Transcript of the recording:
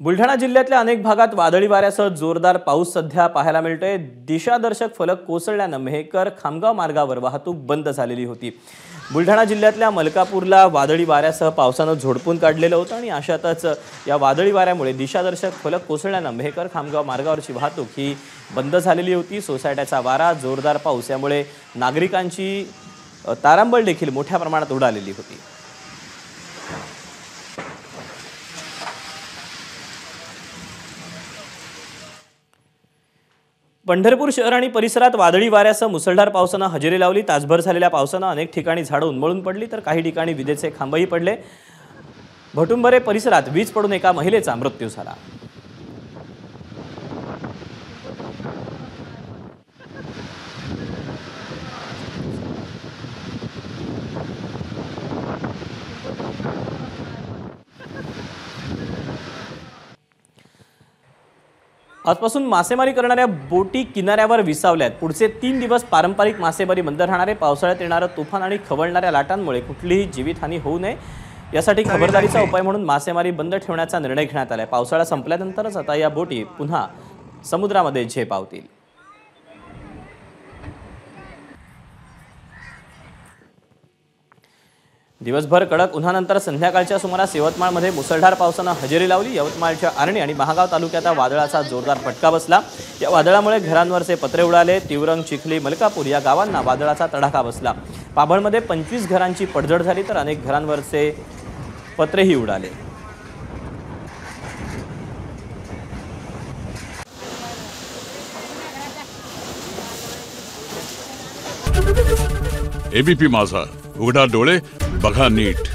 बुलढाणा जिल्ह्यातल्या अनेक भागात वादळी वाऱ्यासह जोरदार पाऊस सध्या पाहायला मिळतोय। दिशादर्शक फलक कोसळल्याने मेहकर खामगाव मार्गावर वाहतूक बंद झालेली होती। बुलढाणा जिल्ह्यातल्या मलकापूरला वादळी वाऱ्यासह पावसाने झोडपून काढलेलं होतं आणि अशातच या वादळी वाऱ्यामुळे दिशादर्शक फलक कोसळल्याने मेहकर खामगाव मार्गावरची वाहतूक ही बंद झालेली होती। सोसायट्याचा वारा, जोरदार पाऊस यामुळे नागरिकांची तारांबळ देखील मोठ्या प्रमाणात उडालेली होती। पंढरपूर शहर आणि परिसरात वादळी वाऱ्यासह मुसळधार पावसाने हजेरी लावली। तासभर झालेल्या पावसाने अनेक ठिकाणी झाडं उन्मळून पडली तर काही ठिकाणी विजेचे खांबही पडले। भटुंबरे परिसरात वीज पडून एका महिलेचा मृत्यू झाला। आजपासून मासेमारी करणाऱ्या बोटी किनाऱ्यावर विसावल्यात। पुढचे 3 दिवस पारंपरिक मासेमारी बंद राहणार आहे। पावसाळ्यात येणारे तुफान आणि खवळणाऱ्या लाटांमुळे कुठलीही जीवितहानी होऊ नये यासाठी खबरदारीचा उपाय म्हणून मासेमारी बंद ठेवण्याचा निर्णय घेण्यात आलाय। पावसाळा संपल्यानंतरच आता या बोटी पुन्हा समुद्रामध्ये झेपावतील। दिवसभर कडक उन्हानंतर संध्याकाळच्या सुमारास यवतमाळमध्ये मुसळधार पावसाने हजेरी लावली। यवतमाळच्या आर्णी आणि महागाव तालुक्यात वादळाचा जोरदार फटका बसला। या वादळामुळे घरांवरचे पत्रे उडाले। तिवरंग, चिखली, मलकापूर या गावांना वादळाचा तडाखा बसला। पाबळमध्ये 25 घरांची पडझड झाली तर अनेक घरांवरचे पत्रेही उडाले। एबीपी माझा, उघडा डोळे बघा नीट।